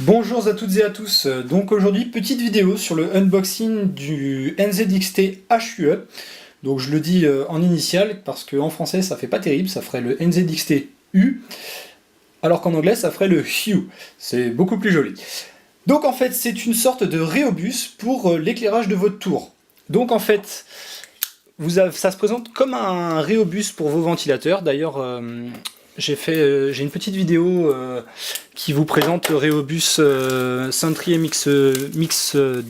Bonjour à toutes et à tous, donc aujourd'hui petite vidéo sur le unboxing du NZXT HUE. Donc je le dis en initial parce qu'en français ça fait pas terrible, ça ferait le NZXT U, alors qu'en anglais ça ferait le HUE, c'est beaucoup plus joli. Donc en fait c'est une sorte de rhéobus pour l'éclairage de votre tour. Donc en fait ça se présente comme un rhéobus pour vos ventilateurs, d'ailleurs j'ai une petite vidéo qui vous présente le Rhéobus Sentry Mix 2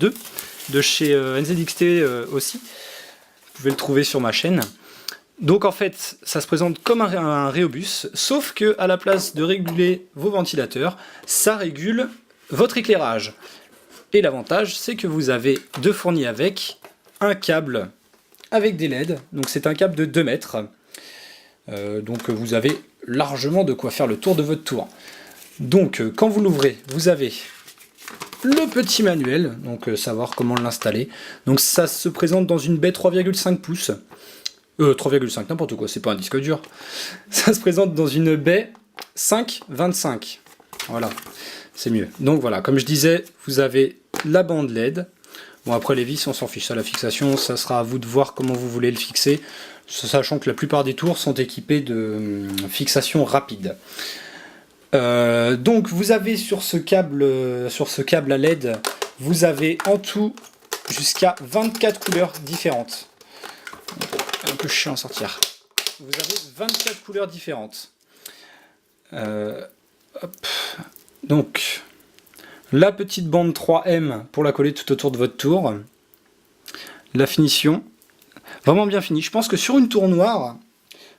de chez NZXT aussi. Vous pouvez le trouver sur ma chaîne. Donc en fait, ça se présente comme un Rhéobus, sauf que à la place de réguler vos ventilateurs, ça régule votre éclairage. Et l'avantage, c'est que vous avez de fourni avec un câble avec des LED. Donc c'est un câble de 2 mètres. Donc vous avez largement de quoi faire le tour de votre tour. Donc quand vous l'ouvrez, vous avez le petit manuel, donc savoir comment l'installer. Donc ça se présente dans une baie 3,5 pouces. 3,5 n'importe quoi, c'est pas un disque dur. Ça se présente dans une baie 5,25. Voilà, c'est mieux. Donc voilà, comme je disais, vous avez la bande LED. Bon après les vis on s'en fiche, ça la fixation, ça sera à vous de voir comment vous voulez le fixer, sachant que la plupart des tours sont équipés de fixation rapide. Donc vous avez sur ce câble à LED, vous avez en tout jusqu'à 24 couleurs différentes. Un peu chiant à sortir. Vous avez 24 couleurs différentes. Hop. Donc la petite bande 3M pour la coller tout autour de votre tour. La finition, vraiment bien finie. Je pense que sur une tour noire,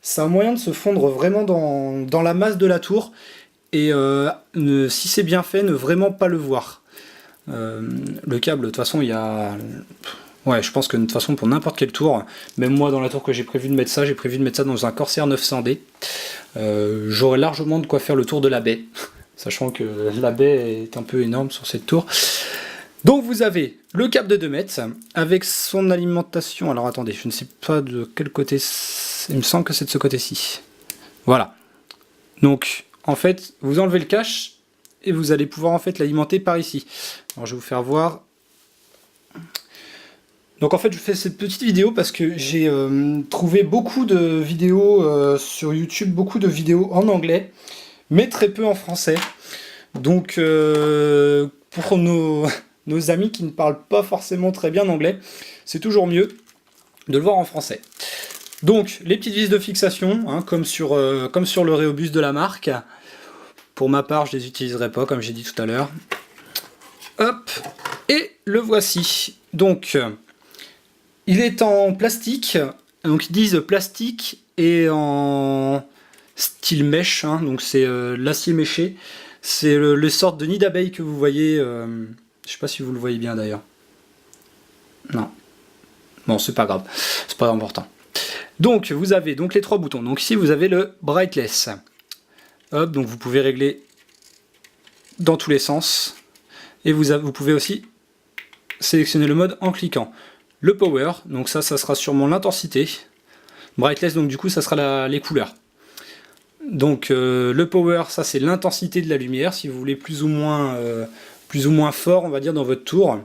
ça a moyen de se fondre vraiment dans la masse de la tour. Et si c'est bien fait, ne vraiment pas le voir. Le câble, de toute façon, il y a... Ouais, je pense que de toute façon, pour n'importe quel tour, même moi dans la tour que j'ai prévu de mettre ça, j'ai prévu de mettre ça dans un Corsair 900D. J'aurai largement de quoi faire le tour de la baie. Sachant que la baie est un peu énorme sur cette tour. Donc vous avez le câble de 2 mètres avec son alimentation. Alors attendez, je ne sais pas de quel côté, il me semble que c'est de ce côté-ci. Voilà. Donc en fait, vous enlevez le cache et vous allez pouvoir en fait l'alimenter par ici. Alors je vais vous faire voir. Donc en fait je fais cette petite vidéo parce que j'ai trouvé beaucoup de vidéos sur YouTube, beaucoup de vidéos en anglais, mais très peu en français. Donc pour nos amis qui ne parlent pas forcément très bien anglais, c'est toujours mieux de le voir en français. Donc les petites vis de fixation, hein, comme sur le Rhéobus de la marque. Pour ma part, je les utiliserai pas, comme j'ai dit tout à l'heure. Hop, et le voici. Donc, il est en plastique. Donc ils disent plastique et en style mèche. Hein, donc c'est l'acier méché. C'est le sort de nid d'abeille que vous voyez. Je sais pas si vous le voyez bien d'ailleurs. Non. Bon, c'est pas grave. C'est pas important. Donc vous avez donc les 3 boutons. Donc ici vous avez le brightness. Hop, donc vous pouvez régler dans tous les sens. Et vous pouvez aussi sélectionner le mode en cliquant. Le power, donc ça sera sûrement l'intensité. Brightness, donc du coup ça sera les couleurs. Donc le power, ça c'est l'intensité de la lumière, si vous voulez plus ou moins fort, on va dire, dans votre tour.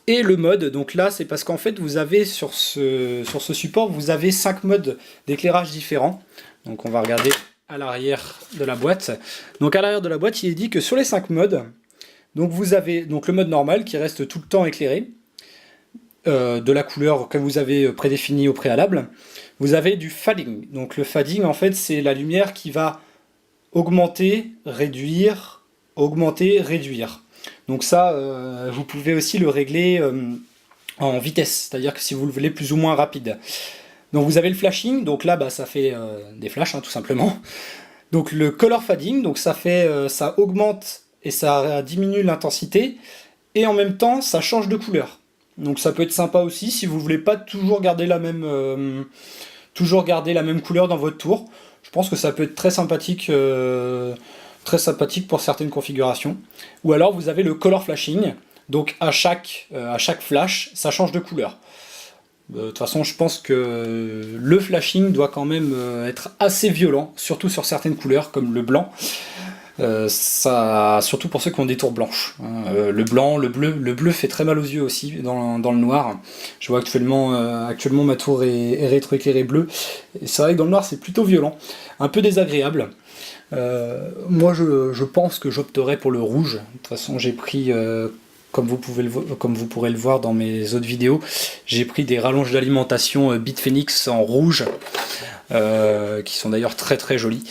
Et le mode, donc là c'est parce qu'en fait vous avez sur ce support, vous avez 5 modes d'éclairage différents. Donc on va regarder à l'arrière de la boîte. Donc à l'arrière de la boîte, il est dit que sur les 5 modes, donc vous avez donc le mode normal qui reste tout le temps éclairé, de la couleur que vous avez prédéfinie au préalable. Vous avez du fading. Donc le fading, en fait, c'est la lumière qui va augmenter, réduire, augmenter, réduire. Donc ça, vous pouvez aussi le régler en vitesse, c'est-à-dire que si vous le voulez plus ou moins rapide. Donc vous avez le flashing, donc là bah, ça fait des flashs hein, tout simplement. Donc le color fading, donc ça augmente et ça diminue l'intensité, et en même temps ça change de couleur. Donc ça peut être sympa aussi si vous voulez pas toujours garder la même couleur dans votre tour. Je pense que ça peut être très sympathique pour certaines configurations. Ou alors vous avez le color flashing, donc à chaque flash ça change de couleur. De toute façon, je pense que le flashing doit quand même être assez violent, surtout sur certaines couleurs comme le blanc. Surtout pour ceux qui ont des tours blanches, hein. Le blanc, le bleu fait très mal aux yeux aussi dans le noir. Je vois actuellement ma tour est rétroéclairée bleu, et c'est vrai que dans le noir c'est plutôt violent, un peu désagréable. Moi je pense que j'opterais pour le rouge. De toute façon j'ai pris, comme vous pourrez le voir dans mes autres vidéos, j'ai pris des rallonges d'alimentation Bitfenix en rouge, qui sont d'ailleurs très très jolies.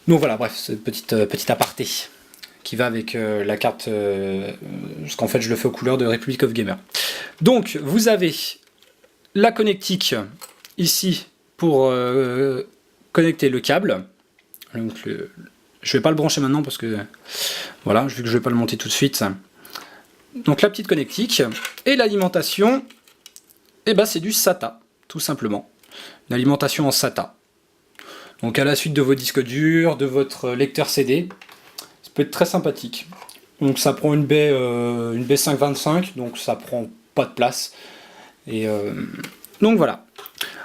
Donc voilà, bref, c'est petite aparté qui va avec la carte, parce qu'en fait je le fais aux couleurs de Republic of Gamer. Donc vous avez la connectique ici pour connecter le câble. Donc, je vais pas le brancher maintenant parce que voilà, vu que je vais pas le monter tout de suite. Donc la petite connectique et l'alimentation, et ben c'est du SATA, tout simplement. Une alimentation en SATA. Donc à la suite de vos disques durs, de votre lecteur CD, ça peut être très sympathique. Donc ça prend une baie 525, donc ça prend pas de place. Et donc voilà.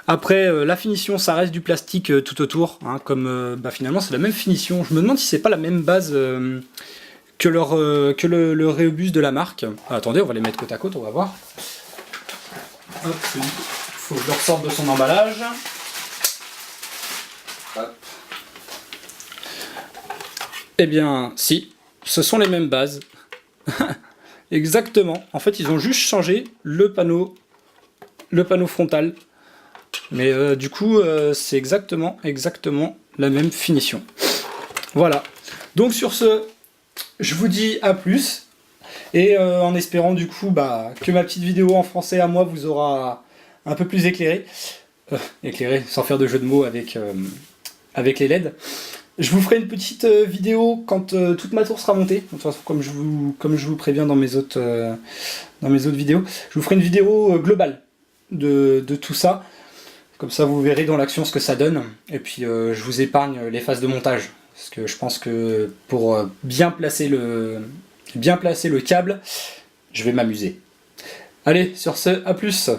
Après la finition, ça reste du plastique tout autour, hein, comme finalement c'est la même finition. Je me demande si c'est pas la même base que le Rhéobus de la marque. Ah, attendez, on va les mettre côte à côte, on va voir. Hop, faut que je le ressorte de son emballage. Hop. Eh bien, si, ce sont les mêmes bases. Exactement. En fait, ils ont juste changé le panneau frontal. Mais du coup, c'est exactement la même finition. Voilà. Donc sur ce, je vous dis à plus. Et en espérant du coup que ma petite vidéo en français à moi vous aura un peu plus éclairé. Éclairé, sans faire de jeu de mots avec les LED. Je vous ferai une petite vidéo quand toute ma tour sera montée. De toute façon, comme je vous préviens dans mes autres vidéos, je vous ferai une vidéo globale de tout ça. Comme ça, vous verrez dans l'action ce que ça donne. Et puis, je vous épargne les phases de montage. Parce que je pense que pour bien placer le câble, je vais m'amuser. Allez, sur ce, à plus!